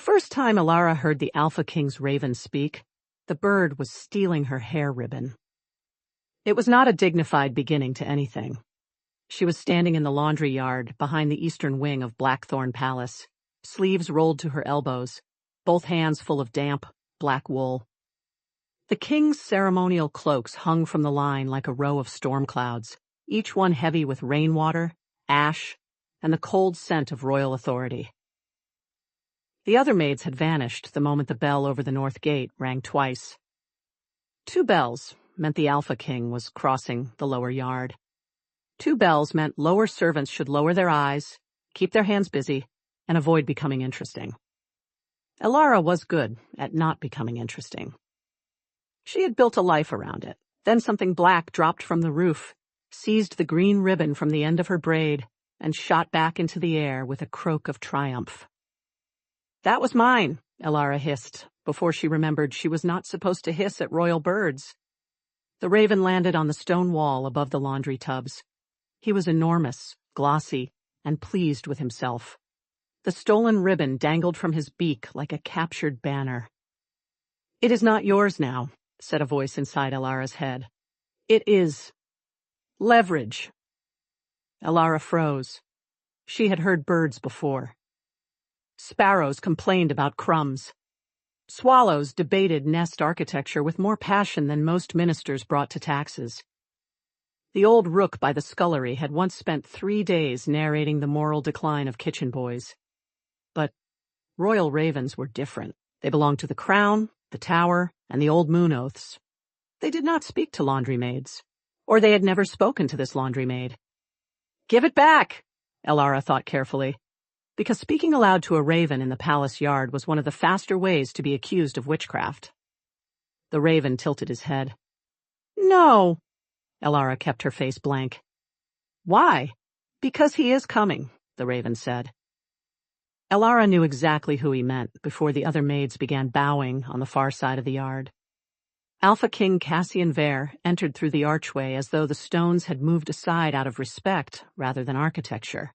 first time Alara heard the Alpha King's raven speak, the bird was stealing her hair ribbon. It was not a dignified beginning to anything. She was standing in the laundry yard behind the eastern wing of Blackthorne Palace, sleeves rolled to her elbows, both hands full of damp, black wool. The king's ceremonial cloaks hung from the line like a row of storm clouds, each one heavy with rainwater, ash, and the cold scent of royal authority. The other maids had vanished the moment the bell over the north gate rang twice. 2 bells meant the Alpha King was crossing the lower yard. 2 bells meant lower servants should lower their eyes, keep their hands busy, and avoid becoming interesting. Alara was good at not becoming interesting. She had built a life around it. Then something black dropped from the roof, seized the green ribbon from the end of her braid, and shot back into the air with a croak of triumph. "That was mine," Alara hissed, before she remembered she was not supposed to hiss at royal birds. The raven landed on the stone wall above the laundry tubs. He was enormous, glossy, and pleased with himself. The stolen ribbon dangled from his beak like a captured banner. "It is not yours now," said a voice inside Alara's head. "It is leverage." Alara froze. She had heard birds before. Sparrows complained about crumbs. Swallows debated nest architecture with more passion than most ministers brought to taxes. The old rook by the scullery had once spent 3 days narrating the moral decline of kitchen boys. But royal ravens were different. They belonged to the crown, the tower, and the old moon oaths. They did not speak to laundry maids, or they had never spoken to this laundry maid. "Give it back," Alara thought carefully, because speaking aloud to a raven in the palace yard was one of the faster ways to be accused of witchcraft. The raven tilted his head. "No." Alara kept her face blank. "Why?" "Because he is coming," the raven said. Alara knew exactly who he meant before the other maids began bowing on the far side of the yard. Alpha King Cassian entered through the archway as though the stones had moved aside out of respect rather than architecture.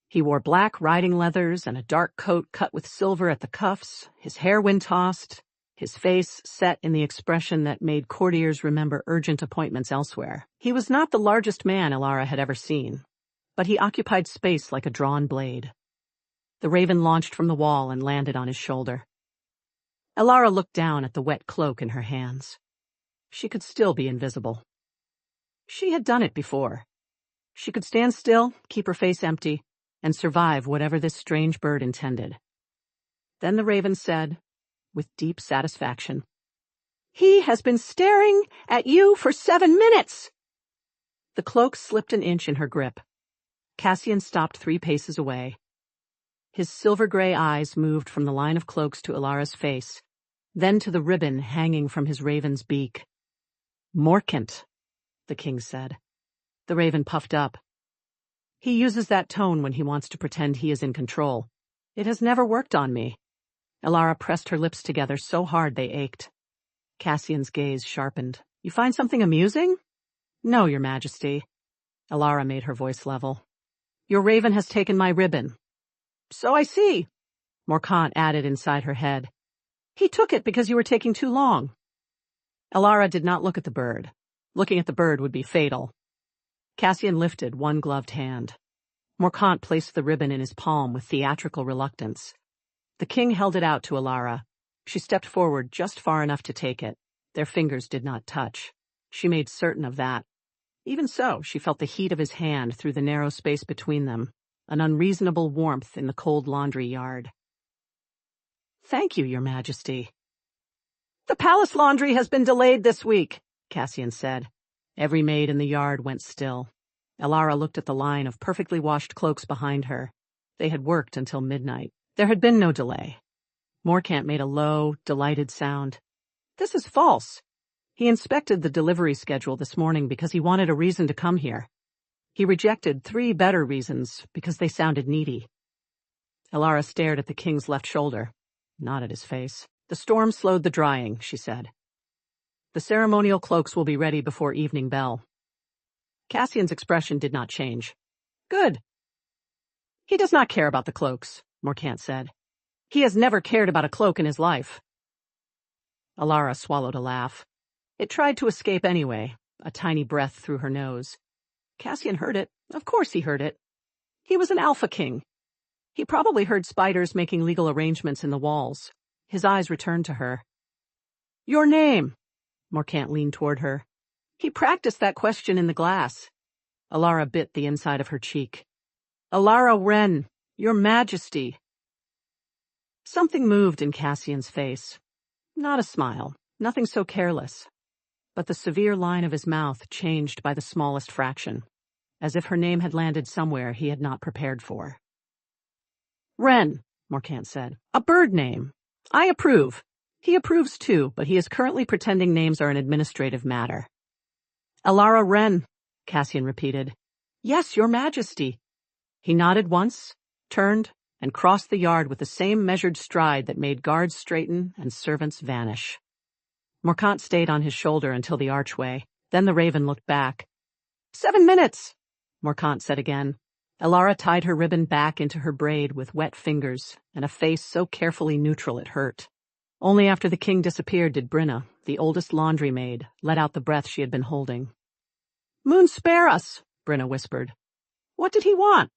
He wore black riding leathers and a dark coat cut with silver at the cuffs, his hair wind-tossed, his face set in the expression that made courtiers remember urgent appointments elsewhere. He was not the largest man Alara had ever seen, but he occupied space like a drawn blade. The raven launched from the wall and landed on his shoulder. Alara looked down at the wet cloak in her hands. She could still be invisible. She had done it before. She could stand still, keep her face empty, and survive whatever this strange bird intended. Then the raven said, with deep satisfaction, "He has been staring at you for 7 minutes!" The cloak slipped an inch in her grip. Cassian stopped 3 paces away. His silver-gray eyes moved from the line of cloaks to Alara's face, then to the ribbon hanging from his raven's beak. "Morant," the king said. The raven puffed up. "He uses that tone when he wants to pretend he is in control. It has never worked on me." Alara pressed her lips together so hard they ached. Cassian's gaze sharpened. "You find something amusing?" "No, Your Majesty." Alara made her voice level. "Your raven has taken my ribbon." "So I see," Morant added inside her head. "He took it because you were taking too long." Alara did not look at the bird. Looking at the bird would be fatal. Cassian lifted one gloved hand. Morant placed the ribbon in his palm with theatrical reluctance. The king held it out to Alara. She stepped forward just far enough to take it. Their fingers did not touch. She made certain of that. Even so, she felt the heat of his hand through the narrow space between them, an unreasonable warmth in the cold laundry yard. "Thank you, Your Majesty." "The palace laundry has been delayed this week," Cassian said. Every maid in the yard went still. Alara looked at the line of perfectly washed cloaks behind her. They had worked until midnight. There had been no delay. Morant made a low, delighted sound. "This is false. He inspected the delivery schedule this morning because he wanted a reason to come here. He rejected 3 better reasons because they sounded needy." Alara stared at the king's left shoulder, not at his face. "The storm slowed the drying," she said. "The ceremonial cloaks will be ready before evening bell." Cassian's expression did not change. "Good." "He does not care about the cloaks," Morant said. He has never cared about a cloak in his life. Alara swallowed a laugh. It tried to escape anyway, a tiny breath through her nose. Cassian heard it. Of course he heard it. He was an Alpha King. He probably heard spiders making legal arrangements in the walls. His eyes returned to her. Your name? Morant leaned toward her. He practiced that question in the glass. Alara bit the inside of her cheek. Alara Wren, Your Majesty. Something moved in Cassian's face. Not a smile, nothing so careless. But the severe line of his mouth changed by the smallest fraction, as if her name had landed somewhere he had not prepared for. Wren, Morant said. A bird name. I approve. He approves too, but he is currently pretending names are an administrative matter. Alara Wren, Cassian repeated. Yes, Your Majesty. He nodded once, turned, and crossed the yard with the same measured stride that made guards straighten and servants vanish. Morant stayed on his shoulder until the archway. Then the raven looked back. 7 minutes, Morant said again. Alara tied her ribbon back into her braid with wet fingers and a face so carefully neutral it hurt. Only after the king disappeared did Brenna, the oldest laundry maid, let out the breath she had been holding. Moon spare us, Brenna whispered. What did he want?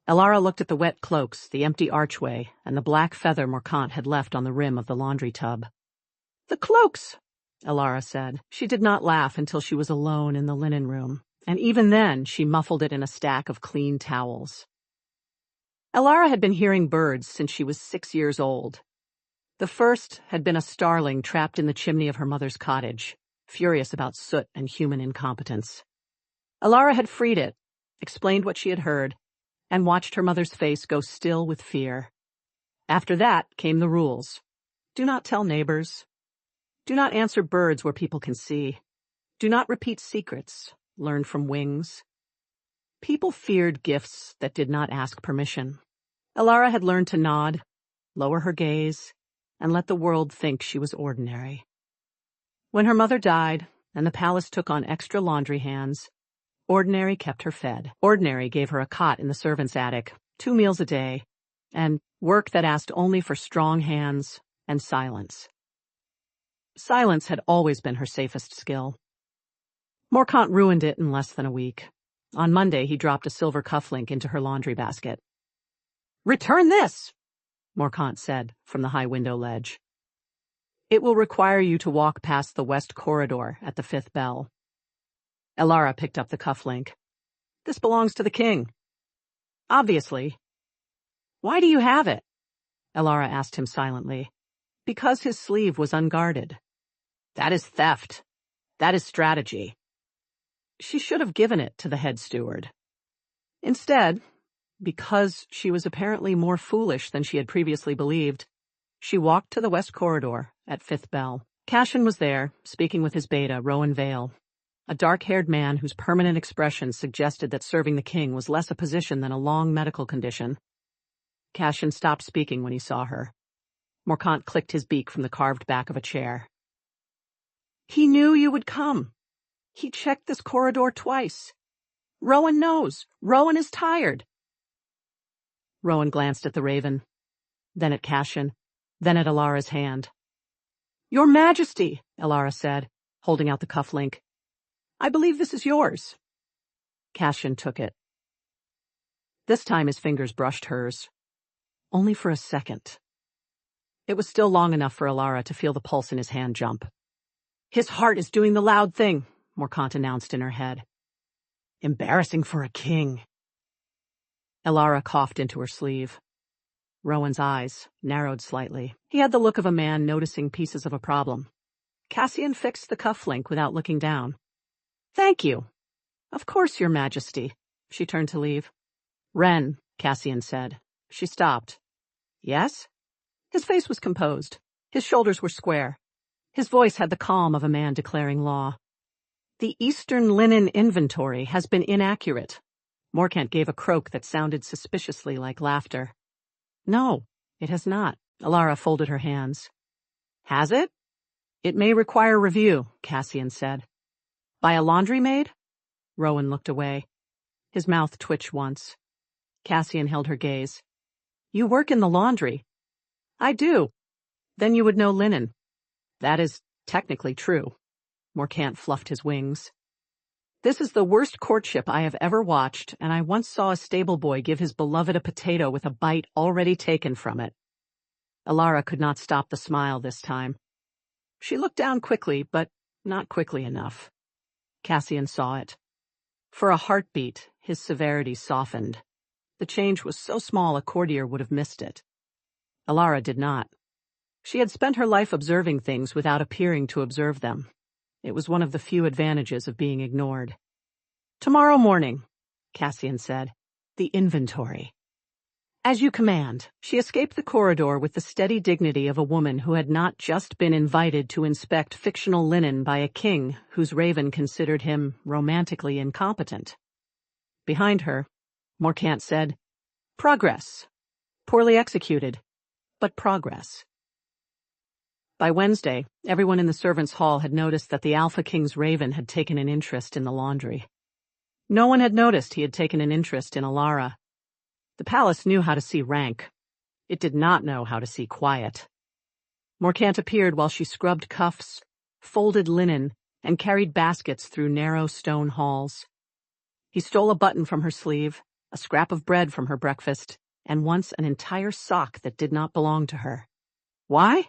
Alara looked at the wet cloaks, the empty archway, and the black feather Morant had left on the rim of the laundry tub. The cloaks, Alara said. She did not laugh until she was alone in the linen room, and even then she muffled it in a stack of clean towels. Alara had been hearing birds since she was 6 years old. The first had been a starling trapped in the chimney of her mother's cottage, furious about soot and human incompetence. Alara had freed it, explained what she had heard, and watched her mother's face go still with fear. After that came the rules. Do not tell neighbors. Do not answer birds where people can see. Do not repeat secrets learned from wings. People feared gifts that did not ask permission. Alara had learned to nod, lower her gaze, and let the world think she was ordinary. When her mother died and the palace took on extra laundry hands, Ordinary kept her fed. Ordinary gave her a cot in the servants' attic, 2 meals a day, and work that asked only for strong hands and silence. Silence had always been her safest skill. Morant ruined it in less than a week. On Monday, he dropped a silver cufflink into her laundry basket. Return this, Morant said from the high window ledge. It will require you to walk past the west corridor at the 5th bell. Alara picked up the cufflink. This belongs to the king. Obviously. Why do you have it? Alara asked him silently. Because his sleeve was unguarded. That is theft. That is strategy. She should have given it to the head steward. Instead, because she was apparently more foolish than she had previously believed, she walked to the west corridor at 5th bell. Cassian was there, speaking with his beta, Rowan Vale, a dark-haired man whose permanent expression suggested that serving the king was less a position than a long medical condition. Cassian stopped speaking when he saw her. Morant clicked his beak from the carved back of a chair. He knew you would come. He checked this corridor twice. Rowan knows. Rowan is tired. Rowan glanced at the raven, then at Cassian, then at Alara's hand. Your Majesty, Alara said, holding out the cufflink. I believe this is yours. Cassian took it. This time his fingers brushed hers. Only for a second. It was still long enough for Alara to feel the pulse in his hand jump. His heart is doing the loud thing, Morant announced in her head. Embarrassing for a king. Alara coughed into her sleeve. Rowan's eyes narrowed slightly. He had the look of a man noticing pieces of a problem. Cassian fixed the cufflink without looking down. Thank you. Of course, Your Majesty. She turned to leave. Wren, Cassian said. She stopped. Yes? His face was composed. His shoulders were square. His voice had the calm of a man declaring law. The Eastern linen inventory has been inaccurate. Morant gave a croak that sounded suspiciously like laughter. No, it has not. Alara folded her hands. Has it? It may require review, Cassian said. By a laundry maid? Rowan looked away. His mouth twitched once. Cassian held her gaze. You work in the laundry. I do. Then you would know linen. That is technically true. Morant fluffed his wings. This is the worst courtship I have ever watched, and I once saw a stable boy give his beloved a potato with a bite already taken from it. Alara could not stop the smile this time. She looked down quickly, but not quickly enough. Cassian saw it. For a heartbeat, his severity softened. The change was so small a courtier would have missed it. Alara did not. She had spent her life observing things without appearing to observe them. It was one of the few advantages of being ignored. Tomorrow morning, Cassian said. The inventory. As you command. She escaped the corridor with the steady dignity of a woman who had not just been invited to inspect fictional linen by a king whose raven considered him romantically incompetent. Behind her, Morant said, Progress. Poorly executed, but progress. By Wednesday, everyone in the servants' hall had noticed that the Alpha King's raven had taken an interest in the laundry. No one had noticed he had taken an interest in Alara. The palace knew how to see rank. It did not know how to see quiet. Morant appeared while she scrubbed cuffs, folded linen, and carried baskets through narrow stone halls. He stole a button from her sleeve, a scrap of bread from her breakfast, and once an entire sock that did not belong to her. Why?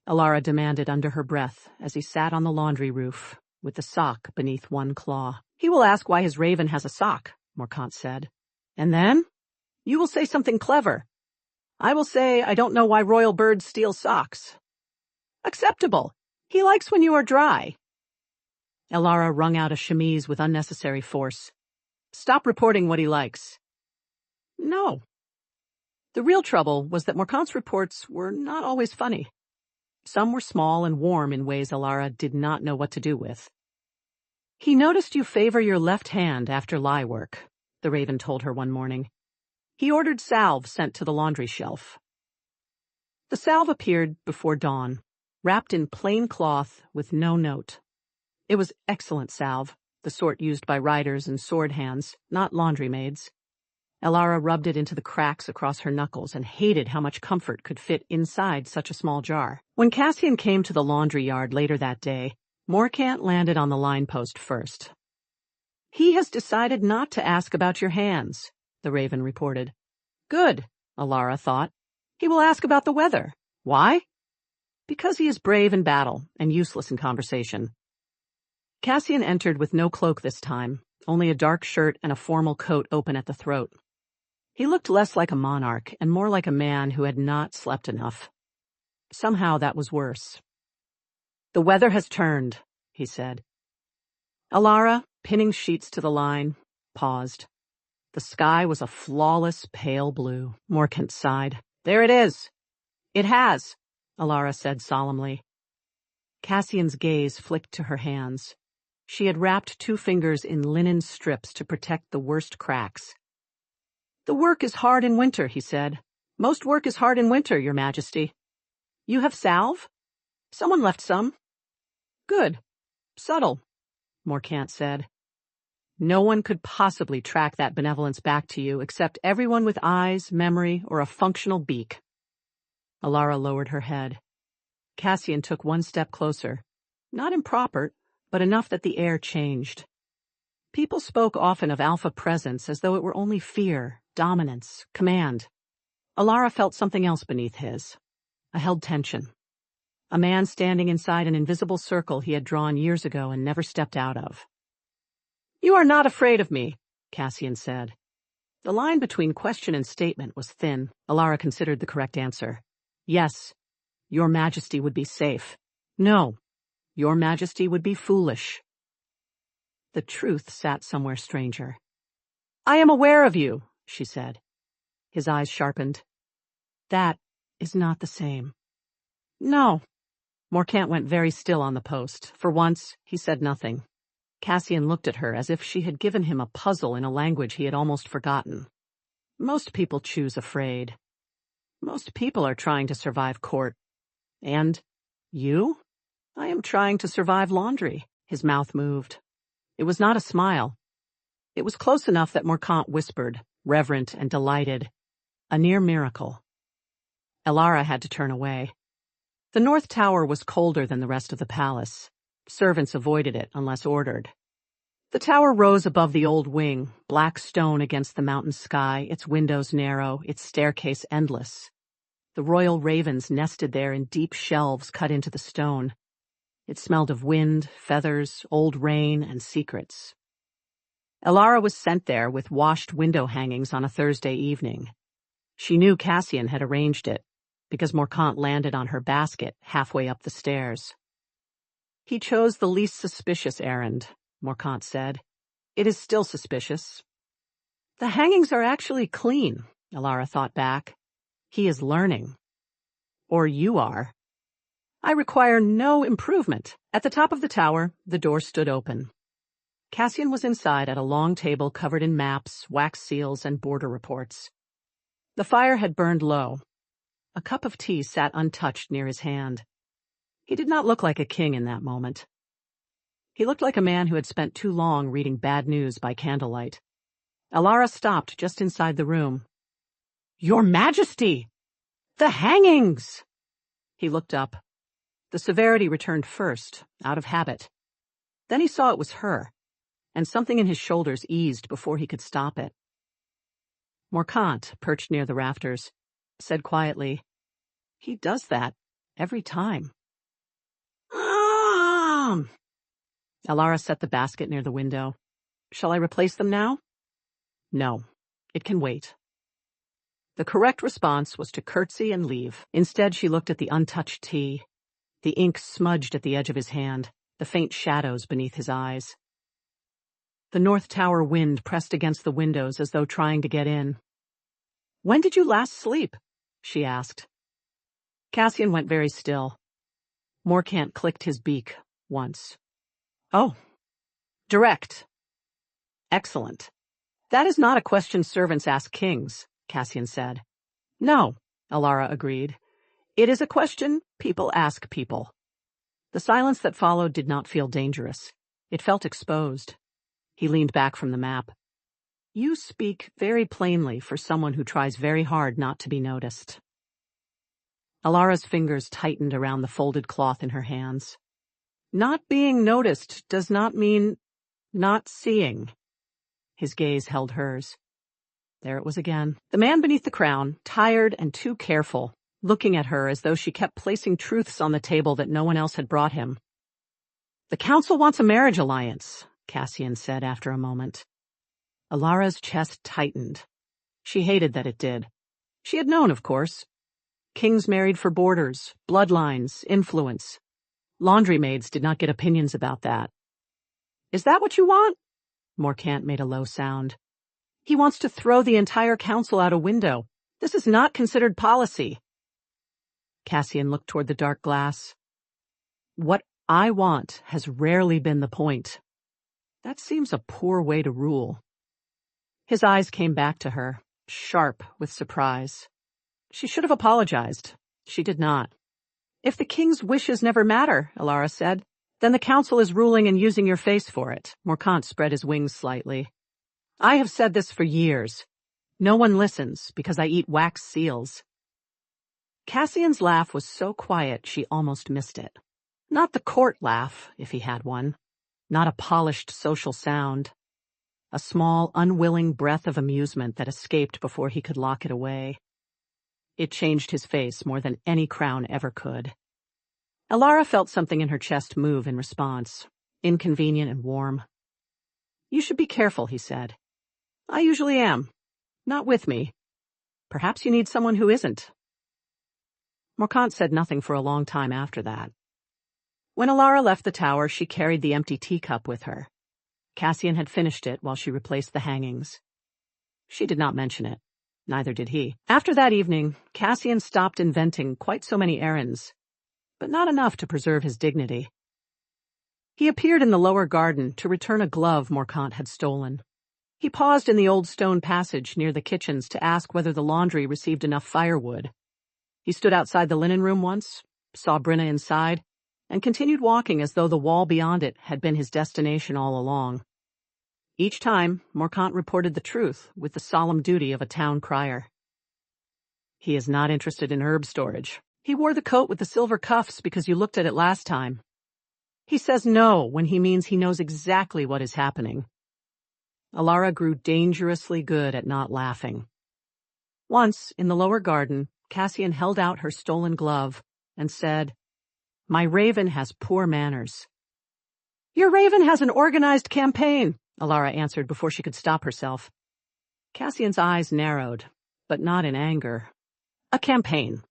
Alara demanded under her breath as he sat on the laundry roof, with the sock beneath one claw. He will ask why his raven has a sock, Morant said. And then? You will say something clever. I will say I don't know why royal birds steal socks. Acceptable. He likes when you are dry. Alara wrung out a chemise with unnecessary force. Stop reporting what he likes. No. The real trouble was that Morant's reports were not always funny. Some were small and warm in ways Alara did not know what to do with. He noticed you favor your left hand after lye work, the raven told her one morning. He ordered salve sent to the laundry shelf. The salve appeared before dawn, wrapped in plain cloth with no note. It was excellent salve, the sort used by riders and sword hands, not laundry maids. Alara rubbed it into the cracks across her knuckles and hated how much comfort could fit inside such a small jar. When Cassian came to the laundry yard later that day, Morant landed on the line post first. He has decided not to ask about your hands, the raven reported. Good, Alara thought. He will ask about the weather. Why? Because he is brave in battle and useless in conversation. Cassian entered with no cloak this time, only a dark shirt and a formal coat open at the throat. He looked less like a monarch and more like a man who had not slept enough. Somehow that was worse. The weather has turned, he said. Alara, pinning sheets to the line, paused. The sky was a flawless pale blue. Morant sighed. There it is. It has, Alara said solemnly. Cassian's gaze flicked to her hands. She had wrapped 2 fingers in linen strips to protect the worst cracks. The work is hard in winter, he said. Most work is hard in winter, Your Majesty. You have salve? Someone left some. Good. Subtle, Morant said. No one could possibly track that benevolence back to you except everyone with eyes, memory, or a functional beak. Alara lowered her head. Cassian took 1 step closer. Not improper, but enough that the air changed. People spoke often of Alpha presence as though it were only fear, dominance, command. Alara felt something else beneath his. A held tension. A man standing inside an invisible circle he had drawn years ago and never stepped out of. You are not afraid of me, Cassian said. The line between question and statement was thin. Alara considered the correct answer. Yes, Your Majesty would be safe. No, Your Majesty would be foolish. The truth sat somewhere stranger. I am aware of you, she said. His eyes sharpened. That is not the same. No. Morant went very still on the post. For once, he said nothing. Cassian looked at her as if she had given him a puzzle in a language he had almost forgotten. Most people choose afraid. Most people are trying to survive court. And you? I am trying to survive laundry. His mouth moved. It was not a smile. It was close enough that Morant whispered, reverent and delighted, a near miracle. Elara had to turn away. The North Tower was colder than the rest of the palace. Servants avoided it unless ordered. The tower rose above the old wing, black stone against the mountain sky, its windows narrow, its staircase endless. The royal ravens nested there in deep shelves cut into the stone. It smelled of wind, feathers, old rain, and secrets. Elara was sent there with washed window hangings on a Thursday evening. She knew Cassian had arranged it, because Morant landed on her basket halfway up the stairs. He chose the least suspicious errand, Morant said. It is still suspicious. The hangings are actually clean, Elara thought back. He is learning. Or you are. I require no improvement. At the top of the tower, the door stood open. Cassian was inside at a long table covered in maps, wax seals, and border reports. The fire had burned low. A cup of tea sat untouched near his hand. He did not look like a king in that moment. He looked like a man who had spent too long reading bad news by candlelight. Elara stopped just inside the room. "Your Majesty! The hangings!" He looked up. The severity returned first, out of habit. Then he saw it was her, and something in his shoulders eased before he could stop it. Morant, perched near the rafters, said quietly, "He does that every time." Elara set the basket near the window. "Shall I replace them now?" "No, it can wait." The correct response was to curtsy and leave. Instead, she looked at the untouched tea, the ink smudged at the edge of his hand, the faint shadows beneath his eyes. The North Tower wind pressed against the windows as though trying to get in. "When did you last sleep?" she asked. Cassian went very still. Morant clicked his beak once. "Oh, direct. Excellent. That is not a question servants ask kings," Cassian said. "No," Elara agreed. "It is a question people ask people." The silence that followed did not feel dangerous. It felt exposed. He leaned back from the map. "You speak very plainly for someone who tries very hard not to be noticed." Alara's fingers tightened around the folded cloth in her hands. "Not being noticed does not mean not seeing." His gaze held hers. There it was again. The man beneath the crown, tired and too careful, looking at her as though she kept placing truths on the table that no one else had brought him. "The council wants a marriage alliance," Cassian said after a moment. Alara's chest tightened. She hated that it did. She had known, of course. Kings married for borders, bloodlines, influence. Laundry maids did not get opinions about that. "Is that what you want?" Morant made a low sound. "He wants to throw the entire council out a window. This is not considered policy." Cassian looked toward the dark glass. "What I want has rarely been the point. That seems a poor way to rule." His eyes came back to her, sharp with surprise. She should have apologized. She did not. "If the king's wishes never matter," Elara said, "then the council is ruling and using your face for it." Morant spread his wings slightly. "I have said this for years. No one listens because I eat wax seals." Cassian's laugh was so quiet she almost missed it. Not the court laugh, if he had one. Not a polished social sound. A small, unwilling breath of amusement that escaped before he could lock it away. It changed his face more than any crown ever could. Elara felt something in her chest move in response, inconvenient and warm. "You should be careful," he said. "I usually am. Not with me. Perhaps you need someone who isn't." Morant said nothing for a long time after that. When Elara left the tower, she carried the empty teacup with her. Cassian had finished it while she replaced the hangings. She did not mention it. Neither did he. After that evening, Cassian stopped inventing quite so many errands, but not enough to preserve his dignity. He appeared in the lower garden to return a glove Morant had stolen. He paused in the old stone passage near the kitchens to ask whether the laundry received enough firewood. He stood outside the linen room once, saw Brenna inside, and continued walking as though the wall beyond it had been his destination all along. Each time, Morant reported the truth with the solemn duty of a town crier. He is not interested in herb storage. He wore the coat with the silver cuffs because you looked at it last time. He says no when he means he knows exactly what is happening. Alara grew dangerously good at not laughing. Once, in the lower garden, Cassian held out her stolen glove and said, "My raven has poor manners." "Your raven has an organized campaign," Alara answered before she could stop herself. Cassian's eyes narrowed, but not in anger. "A campaign."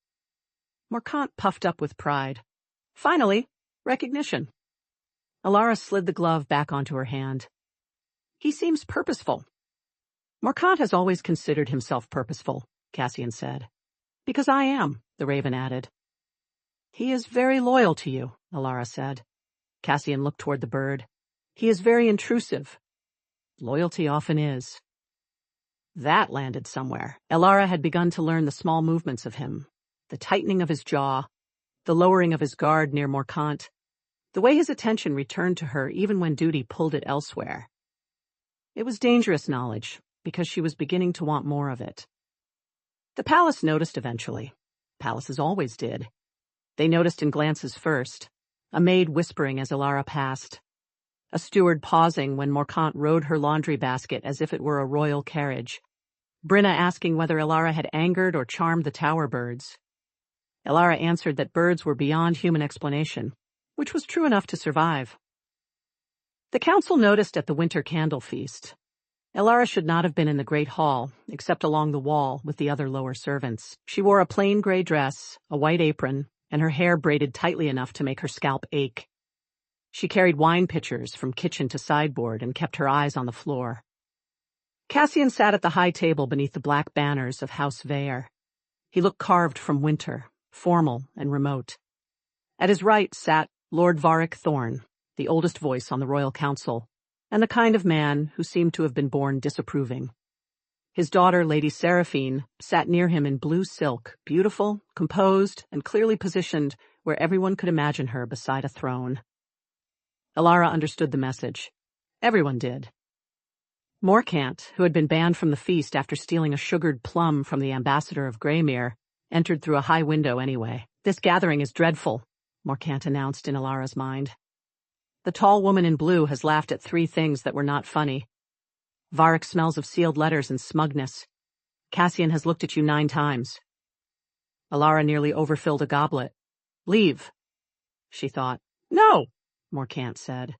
Morant puffed up with pride. "Finally, recognition." Alara slid the glove back onto her hand. "He seems purposeful." "Morant has always considered himself purposeful," Cassian said. "Because I am," the raven added. "He is very loyal to you," Alara said. Cassian looked toward the bird. "He is very intrusive." "Loyalty often is." That landed somewhere. Alara had begun to learn the small movements of him, the tightening of his jaw, the lowering of his guard near Morant, the way his attention returned to her even when duty pulled it elsewhere. It was dangerous knowledge, because she was beginning to want more of it. The palace noticed eventually. Palaces always did. They noticed in glances first, a maid whispering as Alara passed, a steward pausing when Morant rode her laundry basket as if it were a royal carriage, Brinna asking whether Alara had angered or charmed the tower birds. Alara answered that birds were beyond human explanation, which was true enough to survive. The council noticed at the winter candle feast. Alara should not have been in the great hall, except along the wall with the other lower servants. She wore a plain gray dress, a white apron, and her hair braided tightly enough to make her scalp ache. She carried wine pitchers from kitchen to sideboard and kept her eyes on the floor. Cassian sat at the high table beneath the black banners of House Veyre. He looked carved from winter, formal and remote. At his right sat Lord Varric Thorn, the oldest voice on the royal council, and the kind of man who seemed to have been born disapproving. His daughter, Lady Seraphine, sat near him in blue silk, beautiful, composed, and clearly positioned where everyone could imagine her beside a throne. Alara understood the message. Everyone did. Morant, who had been banned from the feast after stealing a sugared plum from the ambassador of Greymere, entered through a high window anyway. "This gathering is dreadful," Morant announced in Alara's mind. "The tall woman in blue has laughed at 3 things that were not funny. Varric smells of sealed letters and smugness. Cassian has looked at you 9 times. Alara nearly overfilled a goblet. "Leave," she thought. "No," Morant said.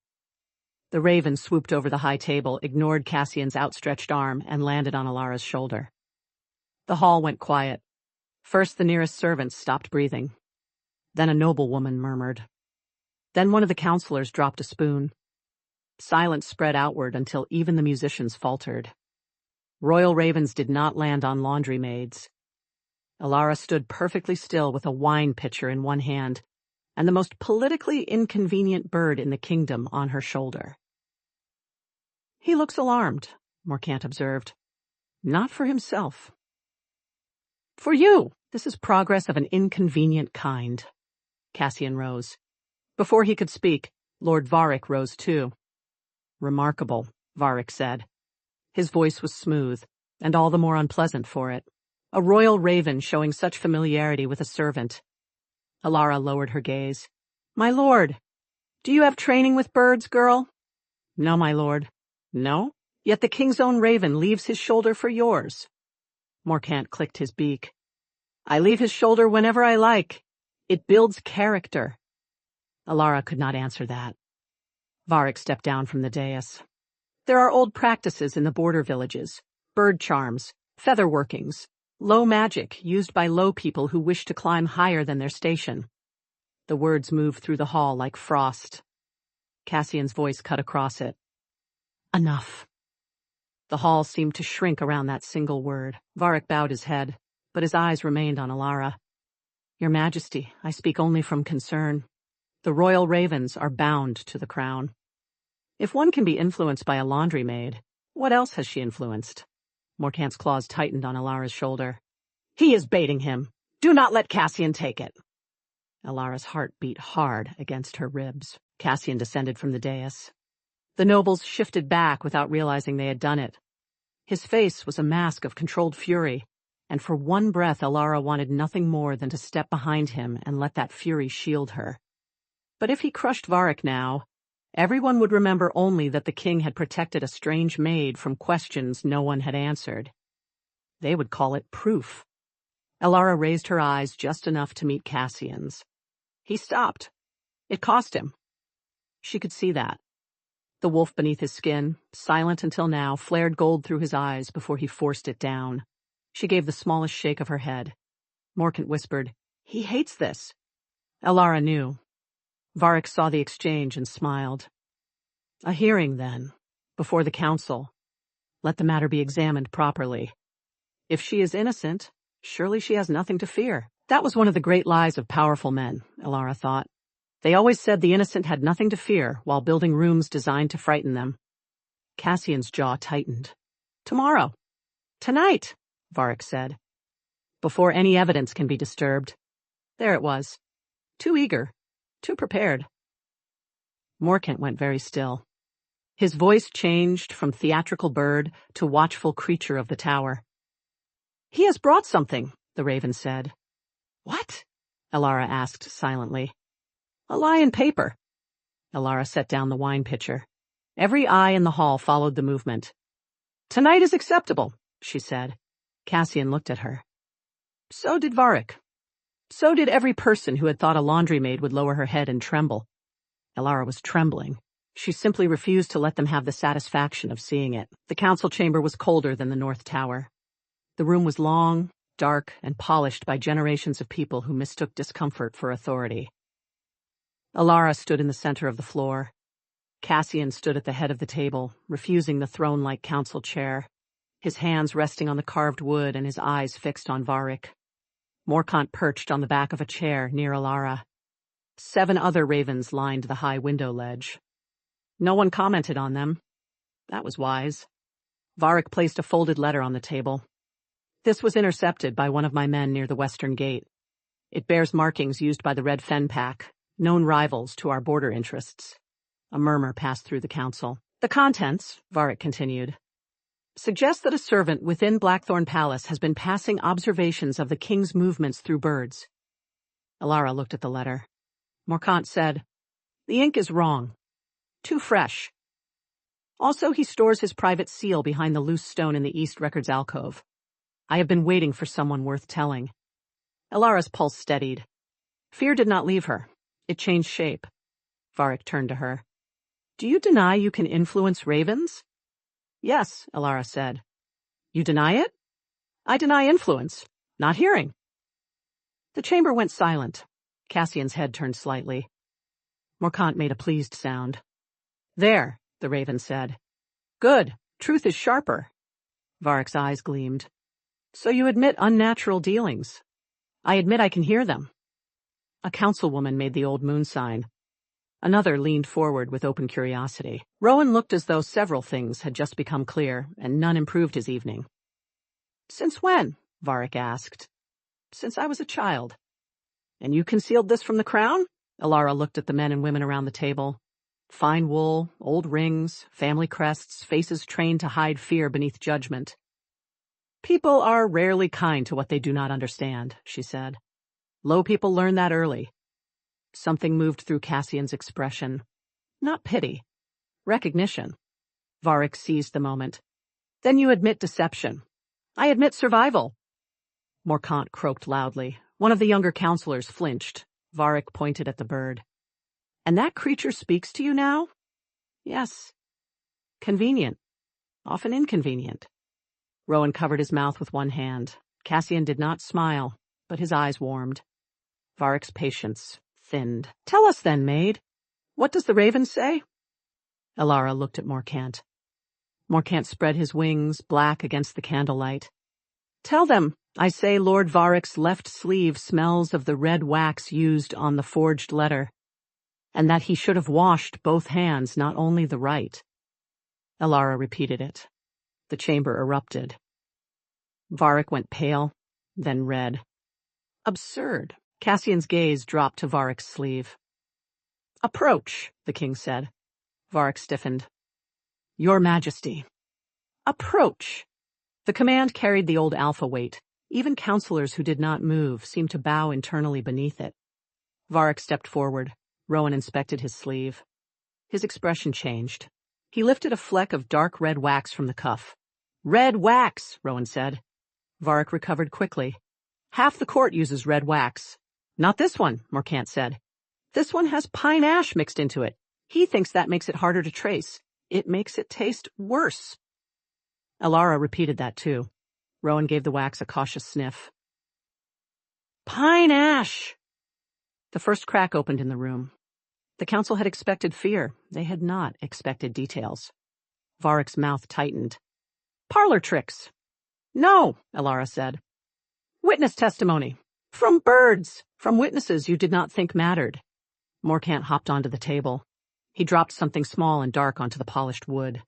The raven swooped over the high table, ignored Cassian's outstretched arm, and landed on Alara's shoulder. The hall went quiet. First, the nearest servants stopped breathing. Then a noblewoman murmured. Then one of the counselors dropped a spoon. Silence spread outward until even the musicians faltered. Royal ravens did not land on laundry maids. Alara stood perfectly still with a wine pitcher in one hand and the most politically inconvenient bird in the kingdom on her shoulder. "He looks alarmed," Morant observed. "Not for himself." "For you, this is progress of an inconvenient kind." Cassian rose. Before he could speak, Lord Varric rose too. "Remarkable," Varric said. His voice was smooth, and all the more unpleasant for it. A royal raven showing such familiarity with a servant. Alara lowered her gaze. "My lord, do you have training with birds, girl?" "No, my lord." "No? Yet the king's own raven leaves his shoulder for yours." Morant clicked his beak. "I leave his shoulder whenever I like. It builds character." Alara could not answer that. Varric stepped down from the dais. "There are old practices in the border villages. Bird charms, feather workings, low magic used by low people who wish to climb higher than their station." The words moved through the hall like frost. Cassian's voice cut across it. "Enough." The hall seemed to shrink around that single word. Varric bowed his head, but his eyes remained on Alara. "Your Majesty, I speak only from concern. The royal ravens are bound to the crown. If one can be influenced by a laundry maid, what else has she influenced?" Morant's claws tightened on Alara's shoulder. "He is baiting him. Do not let Cassian take it." Alara's heart beat hard against her ribs. Cassian descended from the dais. The nobles shifted back without realizing they had done it. His face was a mask of controlled fury, and for one breath Alara wanted nothing more than to step behind him and let that fury shield her. But if he crushed Varric now, everyone would remember only that the king had protected a strange maid from questions no one had answered. They would call it proof. Alara raised her eyes just enough to meet Cassian's. He stopped. It cost him. She could see that. The wolf beneath his skin, silent until now, flared gold through his eyes before he forced it down. She gave the smallest shake of her head. Morant whispered, "He hates this." Alara knew. Varric saw the exchange and smiled. "A hearing, then, before the council. Let the matter be examined properly. If she is innocent, surely she has nothing to fear." That was one of the great lies of powerful men, Alara thought. They always said the innocent had nothing to fear while building rooms designed to frighten them. Cassian's jaw tightened. "Tomorrow. Tonight," Varric said. "Before any evidence can be disturbed." There it was. Too eager. Too prepared. Morant went very still. His voice changed from theatrical bird to watchful creature of the tower. "He has brought something," the raven said. "What?" Alara asked silently. "A lie in paper." Alara set down the wine pitcher. Every eye in the hall followed the movement. "Tonight is acceptable," she said. Cassian looked at her. So did Varric. So did every person who had thought a laundry maid would lower her head and tremble. Alara was trembling. She simply refused to let them have the satisfaction of seeing it. The council chamber was colder than the North Tower. The room was long, dark, and polished by generations of people who mistook discomfort for authority. Alara stood in the center of the floor. Cassian stood at the head of the table, refusing the throne-like council chair, his hands resting on the carved wood and his eyes fixed on Varric. Morant perched on the back of a chair near Alara. 7 other ravens lined the high window ledge. No one commented on them. That was wise. Varric placed a folded letter on the table. "This was intercepted by one of my men near the western gate. It bears markings used by the Red Fen Pack, known rivals to our border interests." A murmur passed through the council. "The contents," Varric continued, "suggest that a servant within Blackthorne Palace has been passing observations of the king's movements through birds." Alara looked at the letter. Morant said, "The ink is wrong. Too fresh. Also, he stores his private seal behind the loose stone in the East Records alcove. I have been waiting for someone worth telling." Alara's pulse steadied. Fear did not leave her. It changed shape. Varric turned to her. "Do you deny you can influence ravens?" "Yes," Alara said. "You deny it?" "I deny influence, not hearing." The chamber went silent. Cassian's head turned slightly. Morant made a pleased sound. "There," the raven said. "Good. Truth is sharper." Varric's eyes gleamed. "So you admit unnatural dealings." "I admit I can hear them." A councilwoman made the old moon sign. Another leaned forward with open curiosity. Rowan looked as though several things had just become clear, and none improved his evening. "Since when?" Varric asked. "Since I was a child." "And you concealed this from the crown?" Alara looked at the men and women around the table. Fine wool, old rings, family crests, faces trained to hide fear beneath judgment. "People are rarely kind to what they do not understand," she said. "Low people learn that early." Something moved through Cassian's expression. Not pity. Recognition. Varric seized the moment. "Then you admit deception." "I admit survival." Morant croaked loudly. One of the younger counselors flinched. Varric pointed at the bird. "And that creature speaks to you now?" "Yes." "Convenient. Often inconvenient." Rowan covered his mouth with one hand. Cassian did not smile, but his eyes warmed. Varric's patience thinned. "Tell us then, Maid. What does the raven say?" Alara looked at Morant. Morant spread his wings, black against the candlelight. "Tell them, I say Lord Varric's left sleeve smells of the red wax used on the forged letter, and that he should have washed both hands, not only the right." Alara repeated it. The chamber erupted. Varric went pale, then red. "Absurd." Cassian's gaze dropped to Varric's sleeve. "Approach," the king said. Varric stiffened. "Your Majesty." "Approach." The command carried the old alpha weight. Even counselors who did not move seemed to bow internally beneath it. Varric stepped forward. Rowan inspected his sleeve. His expression changed. He lifted a fleck of dark red wax from the cuff. "Red wax," Rowan said. Varric recovered quickly. "Half the court uses red wax." "Not this one," Morant said. "This one has pine ash mixed into it. He thinks that makes it harder to trace. It makes it taste worse." Alara repeated that too. Rowan gave the wax a cautious sniff. "Pine ash!" The first crack opened in the room. The council had expected fear. They had not expected details. Varric's mouth tightened. "Parlor tricks." "No," Alara said. "Witness testimony. From birds. From witnesses you did not think mattered." Morant hopped onto the table. He dropped something small and dark onto the polished wood.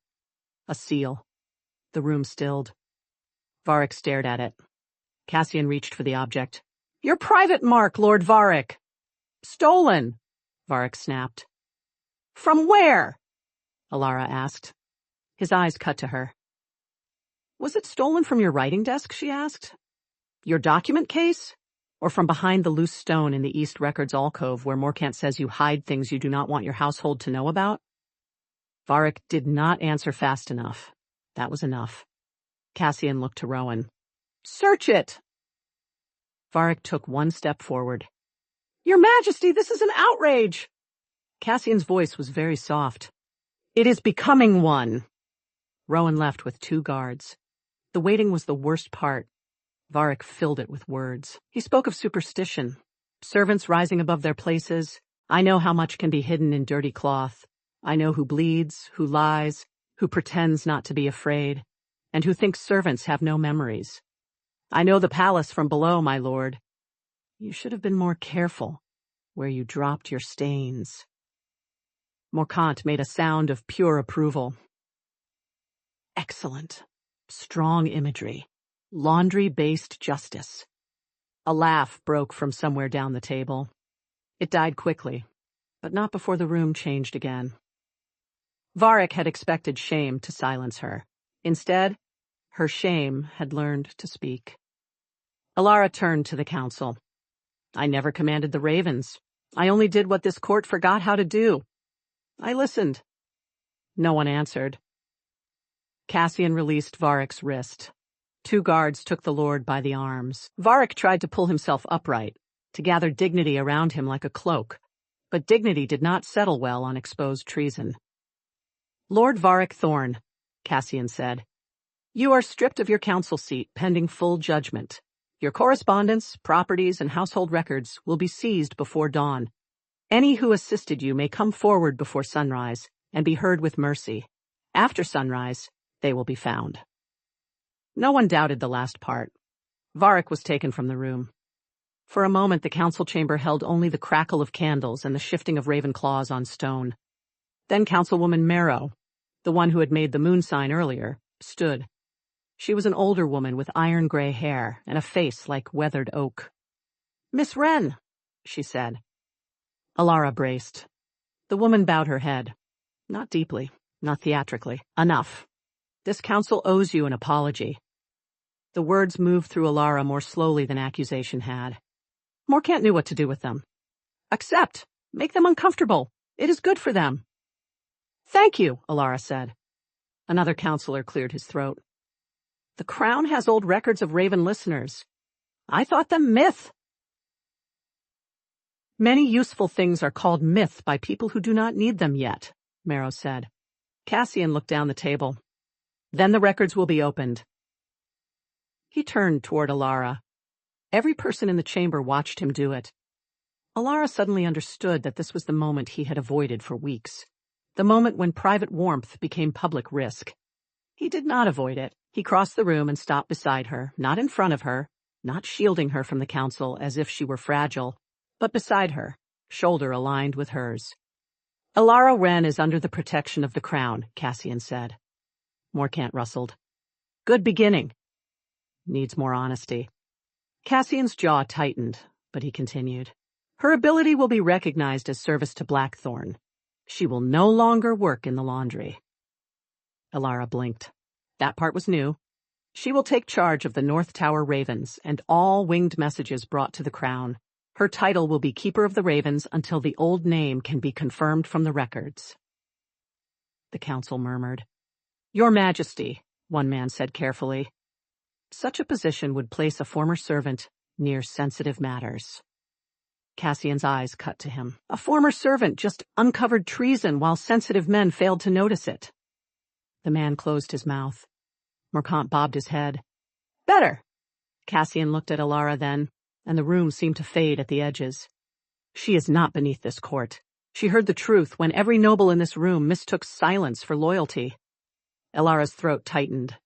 A seal. The room stilled. Varric stared at it. Cassian reached for the object. "Your private mark, Lord Varric." "Stolen," Varric snapped. "From where?" Alara asked. His eyes cut to her. "Was it stolen from your writing desk?" she asked. "Your document case? Or from behind the loose stone in the East Records alcove where Morant says you hide things you do not want your household to know about?" Varric did not answer fast enough. That was enough. Cassian looked to Rowan. "Search it!" Varric took one step forward. "Your Majesty, this is an outrage!" Cassian's voice was very soft. "It is becoming one." Rowan left with 2 guards. The waiting was the worst part. Varric filled it with words. He spoke of superstition, servants rising above their places. "I know how much can be hidden in dirty cloth. I know who bleeds, who lies, who pretends not to be afraid, and who thinks servants have no memories. I know the palace from below, my lord. You should have been more careful where you dropped your stains." Morant made a sound of pure approval. "Excellent. Strong imagery. Laundry-based justice." A laugh broke from somewhere down the table. It died quickly, but not before the room changed again. Varric had expected shame to silence her. Instead, her shame had learned to speak. Alara turned to the council. "I never commanded the ravens. I only did what this court forgot how to do. I listened." No one answered. Cassian released Varric's wrist. 2 guards took the lord by the arms. Varric tried to pull himself upright, to gather dignity around him like a cloak, but dignity did not settle well on exposed treason. "Lord Varric Thorn," Cassian said, "you are stripped of your council seat pending full judgment. Your correspondence, properties, and household records will be seized before dawn. Any who assisted you may come forward before sunrise and be heard with mercy. After sunrise, they will be found." No one doubted the last part. Varric was taken from the room. For a moment, the council chamber held only the crackle of candles and the shifting of raven claws on stone. Then Councilwoman Marrow, the one who had made the moon sign earlier, stood. She was an older woman with iron-gray hair and a face like weathered oak. "Miss Wren," she said. Alara braced. The woman bowed her head. Not deeply, not theatrically. "Enough. This council owes you an apology." The words moved through Alara more slowly than accusation had. Morant knew what to do with them. "Accept. Make them uncomfortable. It is good for them." "Thank you," Alara said. Another counselor cleared his throat. "The Crown has old records of raven listeners. I thought them myth." "Many useful things are called myth by people who do not need them yet," Marrow said. Cassian looked down the table. "Then the records will be opened." He turned toward Alara. Every person in the chamber watched him do it. Alara suddenly understood that this was the moment he had avoided for weeks. The moment when private warmth became public risk. He did not avoid it. He crossed the room and stopped beside her, not in front of her, not shielding her from the council as if she were fragile, but beside her, shoulder aligned with hers. "Alara Wren is under the protection of the Crown," Cassian said. Morant rustled. "Good beginning." "Needs more honesty." Cassian's jaw tightened, but he continued. "Her ability will be recognized as service to Blackthorne. She will no longer work in the laundry." Alara blinked. That part was new. She will take charge of the North Tower Ravens and all winged messages brought to the crown. Her title will be Keeper of the Ravens until the old name can be confirmed from the records. The council murmured. Your Majesty, one man said carefully. Such a position would place a former servant near sensitive matters. Cassian's eyes cut to him. A former servant just uncovered treason while sensitive men failed to notice it. The man closed his mouth. Morant bobbed his head. Better. Cassian looked at Alara then, and the room seemed to fade at the edges. She is not beneath this court. She heard the truth when every noble in this room mistook silence for loyalty. Alara's throat tightened.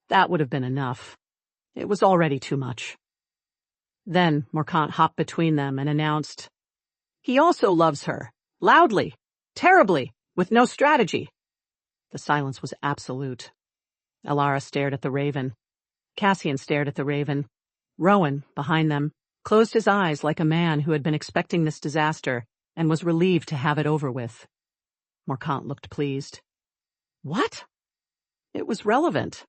That would have been enough. It was already too much. Then Morant hopped between them and announced, He also loves her. Loudly. Terribly. With no strategy. The silence was absolute. Alara stared at the raven. Cassian stared at the raven. Rowan, behind them, closed his eyes like a man who had been expecting this disaster and was relieved to have it over with. Morant looked pleased. What? It was relevant.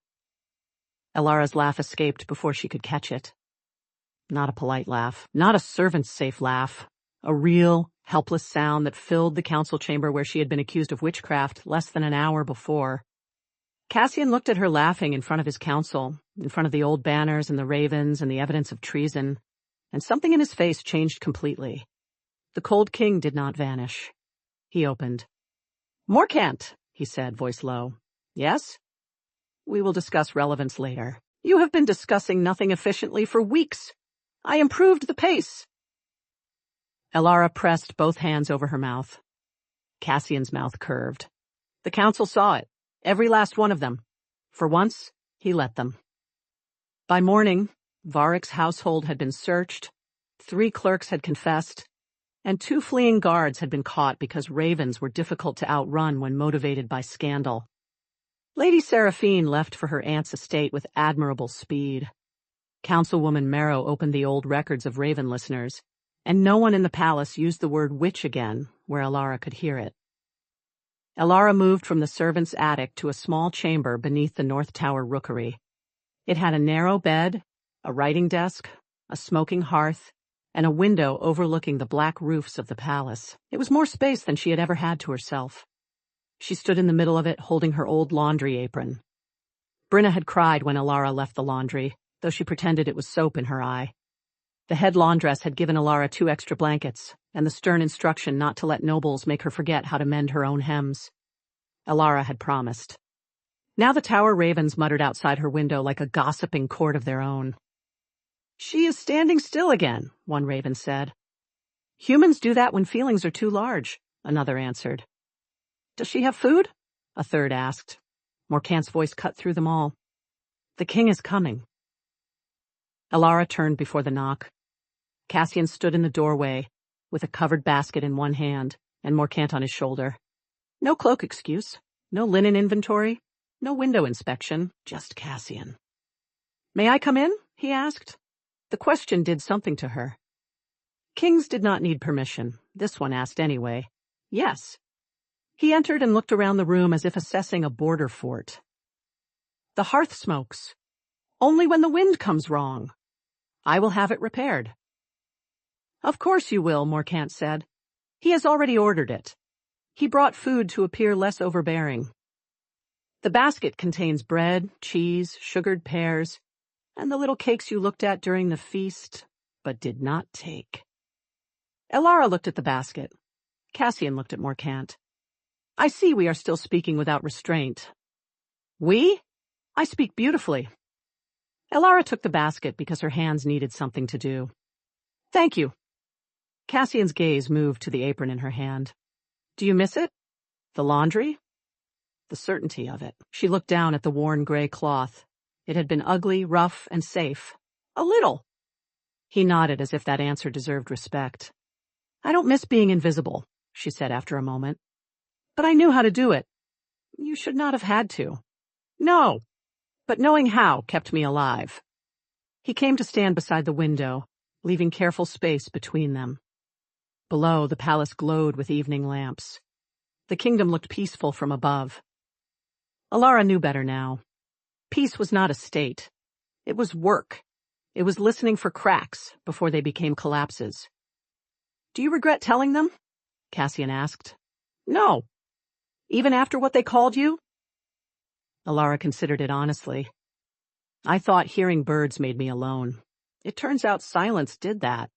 Alara's laugh escaped before she could catch it. Not a polite laugh, not a servant-safe laugh. A real, helpless sound that filled the council chamber where she had been accused of witchcraft less than an hour before. Cassian looked at her laughing in front of his council, in front of the old banners and the ravens and the evidence of treason, and something in his face changed completely. The cold king did not vanish. He opened. Morant, he said, voice low. Yes? We will discuss relevance later. You have been discussing nothing efficiently for weeks. I improved the pace. Alara pressed both hands over her mouth. Cassian's mouth curved. The council saw it, every last one of them. For once, he let them. By morning, Varric's household had been searched, 3 clerks had confessed, and 2 fleeing guards had been caught because ravens were difficult to outrun when motivated by scandal. Lady Seraphine left for her aunt's estate with admirable speed. Councilwoman Marrow opened the old records of raven listeners, and no one in the palace used the word witch again where Alara could hear it. Alara moved from the servants' attic to a small chamber beneath the North Tower rookery. It had a narrow bed, a writing desk, a smoking hearth, and a window overlooking the black roofs of the palace. It was more space than she had ever had to herself. She stood in the middle of it, holding her old laundry apron. Brenna had cried when Alara left the laundry, though she pretended it was soap in her eye. The head laundress had given Alara 2 extra blankets, and the stern instruction not to let nobles make her forget how to mend her own hems. Alara had promised. Now the tower ravens muttered outside her window like a gossiping court of their own. She is standing still again, one raven said. Humans do that when feelings are too large, another answered. Does she have food? A third asked. Morant's voice cut through them all. The king is coming. Alara turned before the knock. Cassian stood in the doorway, with a covered basket in one hand and Morant on his shoulder. No cloak excuse, no linen inventory, no window inspection, just Cassian. May I come in? He asked. The question did something to her. Kings did not need permission. This one asked anyway. Yes. He entered and looked around the room as if assessing a border fort. The hearth smokes. Only when the wind comes wrong. I will have it repaired. Of course you will, Morant said. He has already ordered it. He brought food to appear less overbearing. The basket contains bread, cheese, sugared pears, and the little cakes you looked at during the feast, but did not take. Alara looked at the basket. Cassian looked at Morant. I see we are still speaking without restraint. We? I speak beautifully. Alara took the basket because her hands needed something to do. Thank you. Cassian's gaze moved to the apron in her hand. Do you miss it? The laundry? The certainty of it. She looked down at the worn gray cloth. It had been ugly, rough, and safe. A little. He nodded as if that answer deserved respect. I don't miss being invisible, she said after a moment. But I knew how to do it. You should not have had to. No. But knowing how kept me alive. He came to stand beside the window, leaving careful space between them. Below, the palace glowed with evening lamps. The kingdom looked peaceful from above. Alara knew better now. Peace was not a state. It was work. It was listening for cracks before they became collapses. Do you regret telling them? Cassian asked. No. Even after what they called you? Alara considered it honestly. I thought hearing birds made me alone. It turns out silence did that.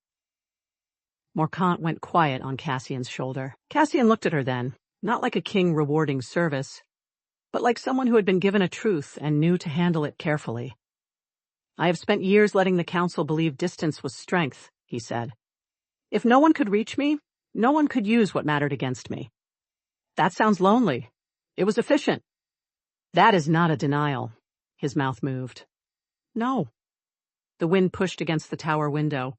Morant went quiet on Cassian's shoulder. Cassian looked at her then, not like a king rewarding service, but like someone who had been given a truth and knew to handle it carefully. I have spent years letting the council believe distance was strength, he said. If no one could reach me, no one could use what mattered against me. That sounds lonely. It was efficient. That is not a denial. His mouth moved. No. The wind pushed against the tower window.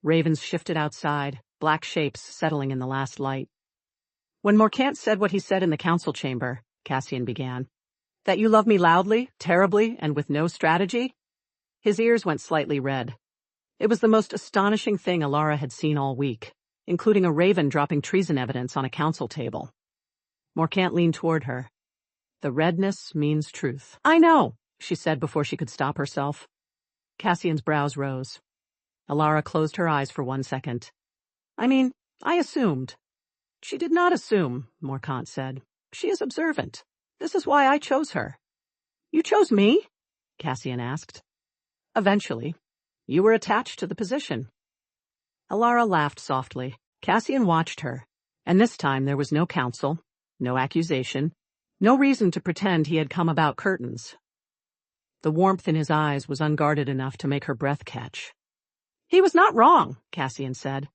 Ravens shifted outside, black shapes settling in the last light. When Morant said what he said in the council chamber, Cassian began, that you love me loudly, terribly, and with no strategy, his ears went slightly red. It was the most astonishing thing Alara had seen all week, including a raven dropping treason evidence on a council table. Morant leaned toward her. The redness means truth. I know, she said before she could stop herself. Cassian's brows rose. Alara closed her eyes for 1 second. I assumed. She did not assume, Morant said. She is observant. This is why I chose her. You chose me? Cassian asked. Eventually. You were attached to the position. Alara laughed softly. Cassian watched her, and this time there was no counsel, no accusation, no reason to pretend he had come about curtains. The warmth in his eyes was unguarded enough to make her breath catch. He was not wrong, Cassian said.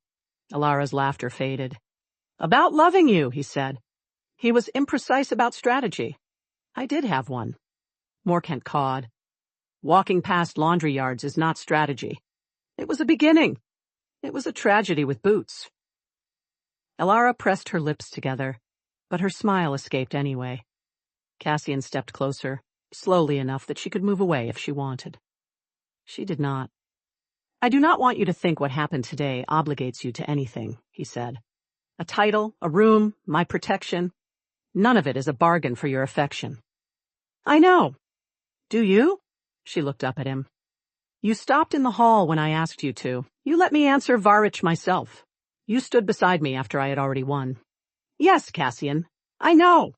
Alara's laughter faded. About loving you, he said. He was imprecise about strategy. I did have one. Morant cawed. Walking past laundry yards is not strategy. It was a beginning. It was a tragedy with boots. Alara pressed her lips together, but her smile escaped anyway. Cassian stepped closer, slowly enough that she could move away if she wanted. She did not. I do not want you to think what happened today obligates you to anything, he said. A title, a room, my protection. None of it is a bargain for your affection. I know. Do you? She looked up at him. You stopped in the hall when I asked you to. You let me answer Varich myself. You stood beside me after I had already won. Yes, Cassian. I know.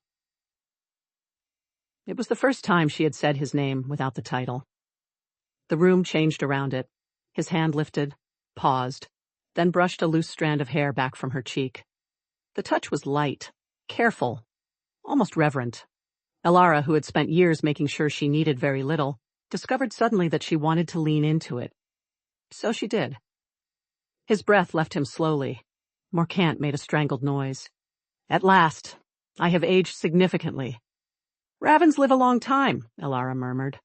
It was the first time she had said his name without the title. The room changed around it. His hand lifted, paused, then brushed a loose strand of hair back from her cheek. The touch was light, careful, almost reverent. Alara, who had spent years making sure she needed very little, discovered suddenly that she wanted to lean into it. So she did. His breath left him slowly. Morant made a strangled noise. At last, I have aged significantly. Ravens live a long time, Alara murmured.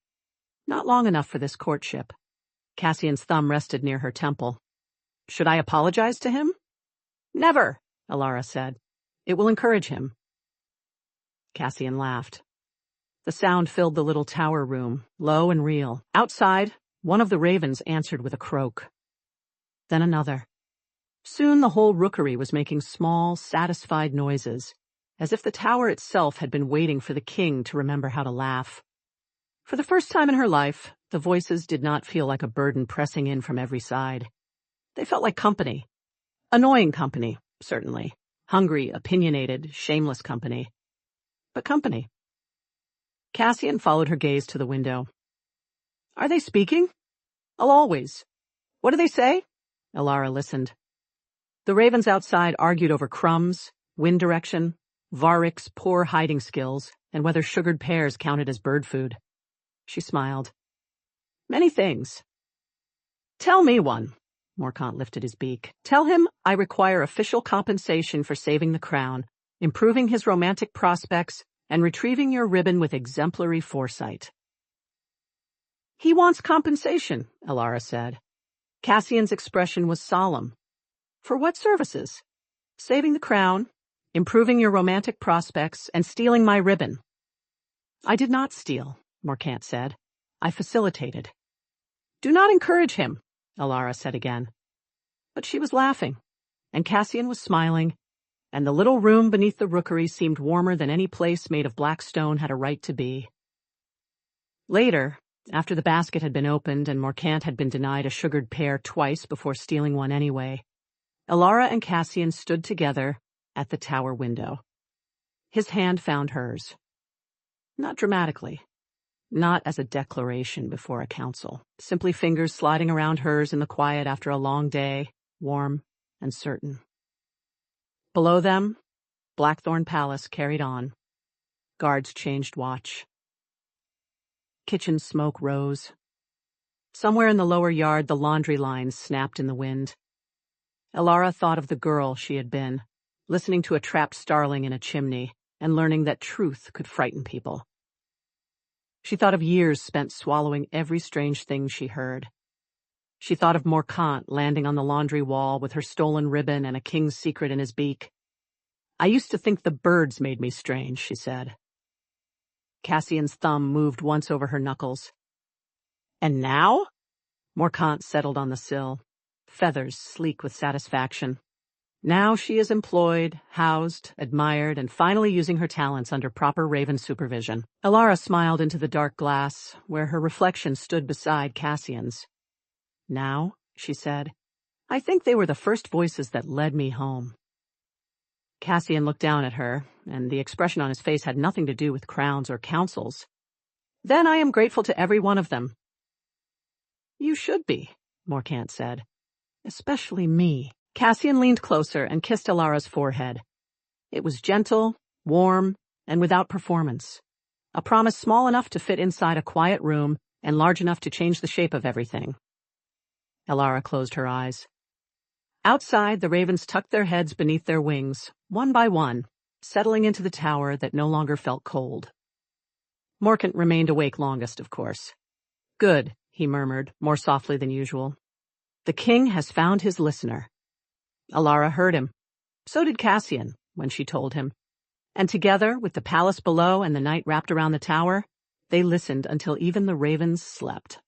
Not long enough for this courtship. Cassian's thumb rested near her temple. Should I apologize to him? Never, Alara said. It will encourage him. Cassian laughed. The sound filled the little tower room, low and real. Outside, one of the ravens answered with a croak. Then another. Soon the whole rookery was making small, satisfied noises, as if the tower itself had been waiting for the king to remember how to laugh. For the first time in her life, the voices did not feel like a burden pressing in from every side. They felt like company. Annoying company, certainly. Hungry, opinionated, shameless company. But company. Cassian followed her gaze to the window. Are they speaking? I'll always. What do they say? Alara listened. The ravens outside argued over crumbs, wind direction, Varich's poor hiding skills, and whether sugared pears counted as bird food. She smiled. Many things. Tell me one. Morant lifted his beak. Tell him I require official compensation for saving the crown, improving his romantic prospects, and retrieving your ribbon with exemplary foresight. He wants compensation, Alara said. Cassian's expression was solemn. For what services? Saving the crown, improving your romantic prospects, and stealing my ribbon. I did not steal, Morant said. I facilitated. Do not encourage him, Alara said again. But she was laughing, and Cassian was smiling, and the little room beneath the rookery seemed warmer than any place made of black stone had a right to be. Later, after the basket had been opened and Morant had been denied a sugared pear twice before stealing one anyway, Alara and Cassian stood together at the tower window. His hand found hers. Not dramatically. Not as a declaration before a council. Simply fingers sliding around hers in the quiet after a long day, warm and certain. Below them, Blackthorne Palace carried on. Guards changed watch. Kitchen smoke rose. Somewhere in the lower yard, the laundry lines snapped in the wind. Alara thought of the girl she had been, listening to a trapped starling in a chimney and learning that truth could frighten people. She thought of years spent swallowing every strange thing she heard. She thought of Morant landing on the laundry wall with her stolen ribbon and a king's secret in his beak. "I used to think the birds made me strange," she said. Cassian's thumb moved once over her knuckles. "And now?" Morant settled on the sill, feathers sleek with satisfaction. Now she is employed, housed, admired, and finally using her talents under proper raven supervision. Alara smiled into the dark glass, where her reflection stood beside Cassian's. "Now," she said, "I think they were the first voices that led me home." Cassian looked down at her, and the expression on his face had nothing to do with crowns or councils. "Then I am grateful to every one of them." "You should be," Morant said. "Especially me." Cassian leaned closer and kissed Alara's forehead. It was gentle, warm, and without performance. A promise small enough to fit inside a quiet room and large enough to change the shape of everything. Alara closed her eyes. Outside, the ravens tucked their heads beneath their wings, one by one, settling into the tower that no longer felt cold. Morant remained awake longest, of course. "Good," he murmured, more softly than usual. "The king has found his listener." Alara heard him. So did Cassian, when she told him. And together, with the palace below and the night wrapped around the tower, they listened until even the ravens slept.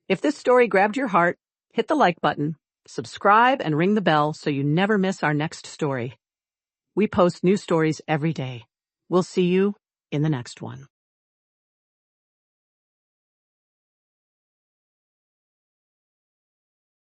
If this story grabbed your heart, hit the like button, subscribe, and ring the bell so you never miss our next story. We post new stories every day. We'll see you in the next one.